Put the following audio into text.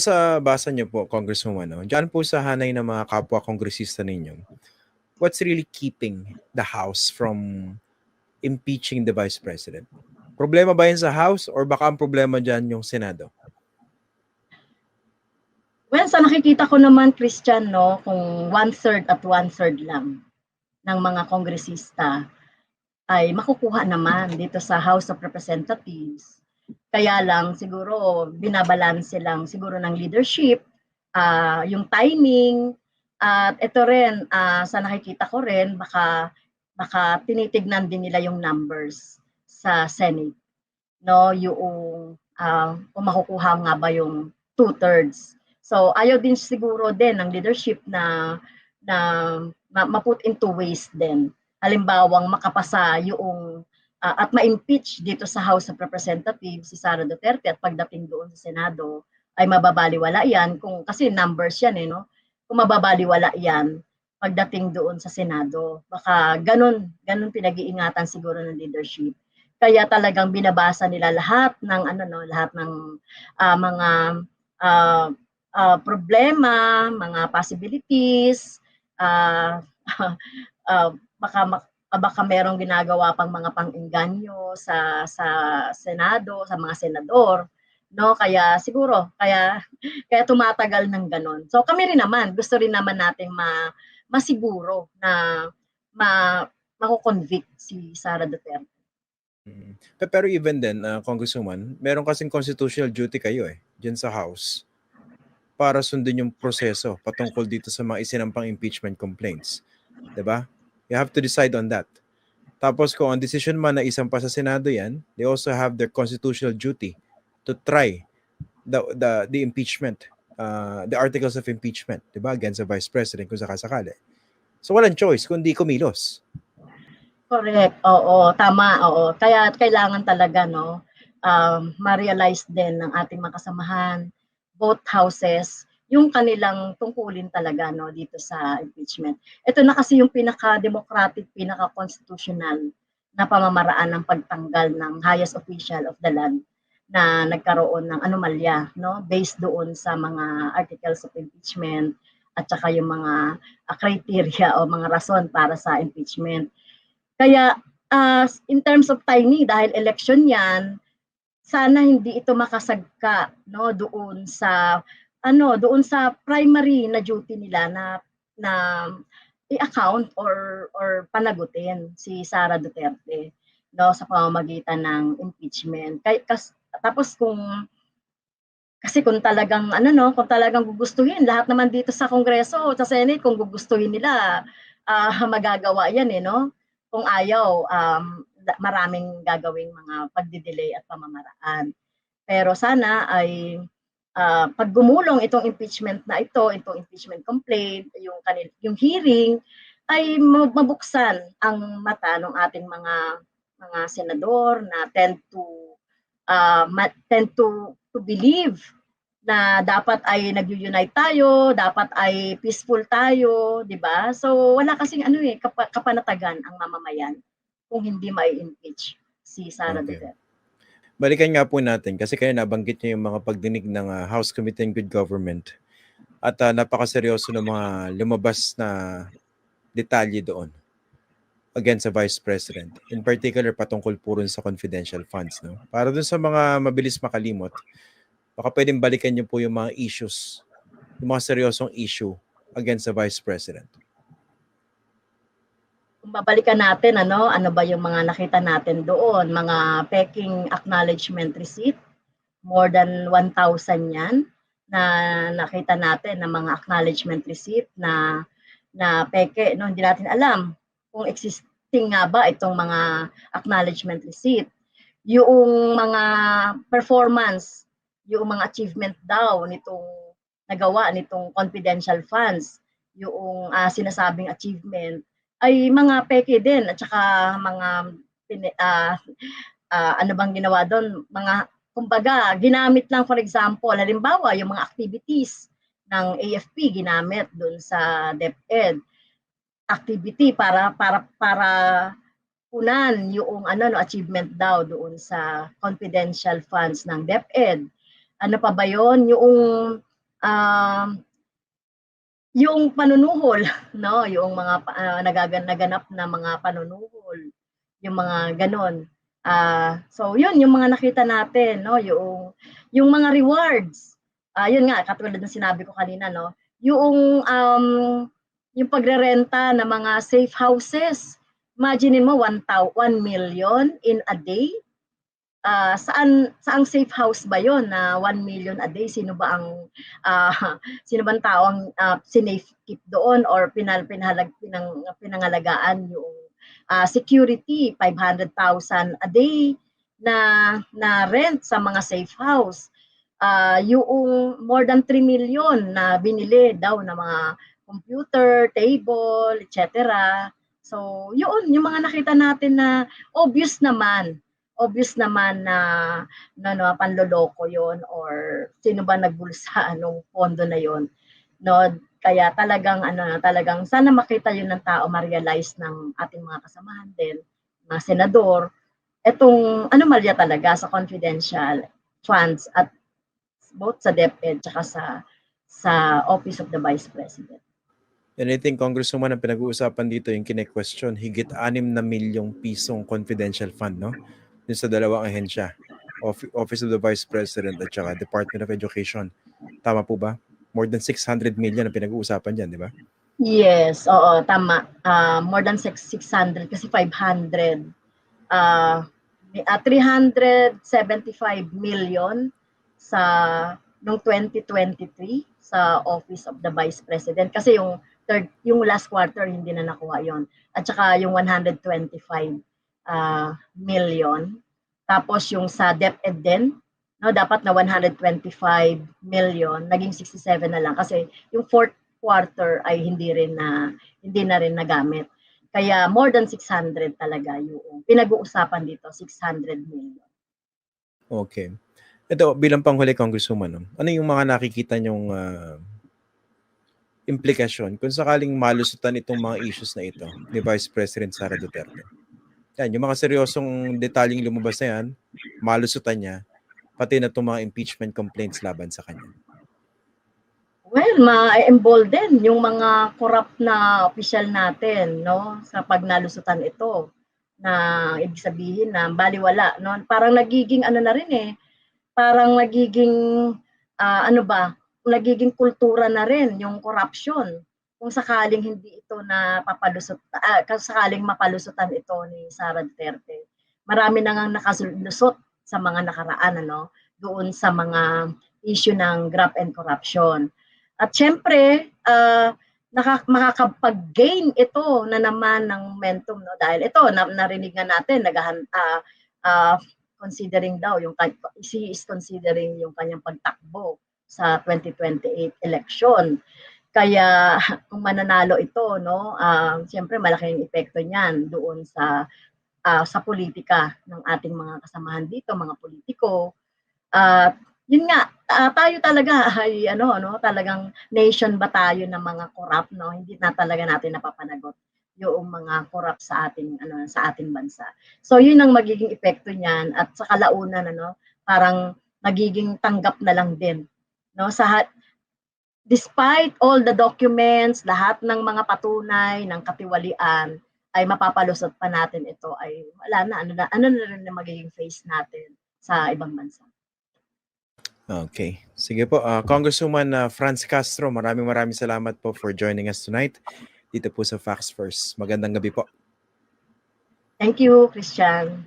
sa basa niyo po, Congresswoman, no, diyan po sa hanay ng mga kapwa kongresista ninyo, what's really keeping the House from impeaching the Vice President? Problema ba yan sa House or baka ang problema dyan yung Senado? Well, sa nakikita ko naman, Christian, no, kung 1/3 at 1/3 lang ng mga kongresista ay makukuha naman dito sa House of Representatives. Kaya lang siguro binabalanse lang siguro ng leadership, yung timing, at ito rin sa nakikita ko rin baka tinitignan din nila yung numbers sa Senate, no, yung kung makukuha nga ba yung 2/3. So ayaw din siguro din ng leadership na ma-put into waste din. Halimbawang makapasa yung at ma-impeach dito sa House of Representatives si Sara Duterte at pagdating doon sa Senado ay mababaliwala yan kasi numbers yan no. Kung mababaliwala yan pagdating doon sa Senado, baka ganun pinag-iingatan siguro ng leadership. Kaya talagang binabasa nila lahat ng lahat ng mga problema, mga possibilities, baka merong ginagawa pang mga pang-engganyo sa Senado, sa mga senador, no? Kaya siguro kaya tumatagal ng ganon. So kami rin naman, gusto rin naman nating masiguro na mako-convict si Sara Duterte. Pero even then, Congresswoman, meron kasing constitutional duty kayo dyan sa House para sundin yung proseso patungkol dito sa mga isinampang impeachment complaints. Diba? You have to decide on that. Tapos kung ang decision man na isampa sa Senado yan, they also have their constitutional duty to try the impeachment, the articles of impeachment, diba? Against the Vice President kung sakasakali. So walang choice kundi kumilos. Correct. Oo, tama. Oo. Kaya kailangan talaga no ma-realize din ng ating mga kasamahan, both houses, yung kanilang tungkulin talaga no dito sa impeachment. Ito na kasi yung pinaka-democratic, pinaka-constitutional na pamamaraan ng pagtanggal ng highest official of the land na nagkaroon ng anomalya no based doon sa mga articles of impeachment at saka yung mga criteria o mga rason para sa impeachment. Kaya in terms of timing, dahil election yan, sana hindi ito makasagka no doon sa primary na duty nila na i-account or panagutin si Sara Duterte no sa pamamagitan ng impeachment. Tapos kasi kung talagang kung talagang gugustuhin lahat naman dito sa Kongreso, sa Senate, kung gugustuhin nila magagawa yan no. Kung ayaw, maraming gagawing mga pagdidelay at pamamaraan. Pero sana ay pag gumulong itong impeachment na ito, itong impeachment complaint, yung hearing, ay mabuksan ang mata ng ating mga senador na tend to believe na dapat ay nag-unite tayo, dapat ay peaceful tayo, di ba? So wala kasing kapanatagan ang mamamayan kung hindi mai-impeach si Sara Duterte. Balikan nga po natin kasi kayo nabanggit niyo yung mga pagdinig ng House Committee on Good Government at napakaseryoso ng mga lumabas na detalye doon against sa Vice President. In particular, patungkol po rin sa confidential funds. No? Para dun sa mga mabilis makalimot, baka pwedeng balikan niyo po yung mga issues, yung mga seryosong issue against the Vice President. Kung babalikan natin, ano ba yung mga nakita natin doon? Mga peking acknowledgement receipt, more than 1,000 yan, na nakita natin na mga acknowledgement receipt na peke, no? Hindi natin alam kung existing nga ba itong mga acknowledgement receipt. Yung mga performance, yung mga achievement daw nitong nagawa nitong confidential funds, yung sinasabing achievement ay mga peke din at saka mga ano bang ginawa doon, mga kumbaga ginamit lang, for example, halimbawa yung mga activities ng AFP ginamit doon sa DepEd activity para punan yung achievement daw doon sa confidential funds ng DepEd. Ano pa ba yon? Yung yung panunuhol, no, yung mga naganap na mga panunuhol, yung mga ganon. So yun yung mga nakita natin, no, yung mga rewards. Yun nga katulad ng sinabi ko kanina, no, yung pagrerenta ng mga safe houses. Imagine mo 1 million in a day. Saang safe house ba yon na 1 million a day? Sino ba ang sino bang tao ang sinafe keep doon or pinangalagaan yung security 500,000 a day na rent sa mga safe house. Yung more than 3 million na binili daw na mga computer, table, etc. So, yun, yung mga nakita natin na obvious naman na panloloko yon or sino ba nagbulsa nung pondo na yon, no? Kaya talagang sana makita yun ng tao, ma-realize ng ating mga kasamahan din, mga senador, etong anomalya talaga sa confidential funds at both sa DepEd tsaka sa Office of the Vice President. And I think, Congresswoman, ang pinag-uusapan dito yung kine-question, higit 6 na milyong pisong confidential fund, no? Yung sa dalawang ahensya, Office of the Vice President at saka Department of Education. Tama po ba? More than 600 million ang pinag-uusapan dyan, di ba? Yes, oo, tama. More than 600 kasi 500. 375 million sa noong 2023 sa Office of the Vice President kasi yung last quarter hindi na nakuha yon. At saka yung 125 million. Tapos yung sa DepEd din, no, dapat na 125 million, naging 67 na lang kasi yung fourth quarter ay hindi na rin nagamit. Kaya more than 600 talaga yung pinag-uusapan dito, 600 million. Okay. Ito, bilang panghuli, Congresswoman, ano yung mga nakikita nyong implikasyon kung sakaling malusutan itong mga issues na ito ni Vice President Sara Duterte? Yan, yung mga seryosong detalyeng lumabas na yan, malusutan niya, pati na itong mga impeachment complaints laban sa kanya. Well, ma-embolden yung mga corrupt na opisyal natin, no, sa pag nalusutan ito, na ibig sabihin na baliwala, no? Parang nagiging ano na rin parang nagiging nagiging kultura na rin yung corruption. Kung sakaling hindi ito sakaling mapalusutan ito ni Sara Duterte. Marami na ngang nakalusot sa mga nakaraan, doon sa mga issue ng graft and corruption. At syempre, makakapag-gain ito na naman ng momentum, no? Dahil ito, narinig nga natin, considering daw, he is considering yung kanyang pagtakbo sa 2028 election. Kaya kung mananalo ito, no, syempre malaking epekto niyan doon sa politika ng ating mga kasamahan dito, mga politiko. Yun nga, tayo talaga ay talagang nation ba tayo ng mga corrupt, no? Hindi na talaga natin napapanagot yung mga corrupt sa ating bansa. So yun ang magiging epekto niyan at sa kalaunan parang nagiging tanggap na lang din, no? Despite all the documents, lahat ng mga patunay ng katiwalian ay mapapalusot pa natin ito ay wala na ano na rin na magiging face natin sa ibang bansa. Okay. Sige po. Congresswoman Franz Castro, maraming salamat po for joining us tonight dito po sa Facts First. Magandang gabi po. Thank you, Christian.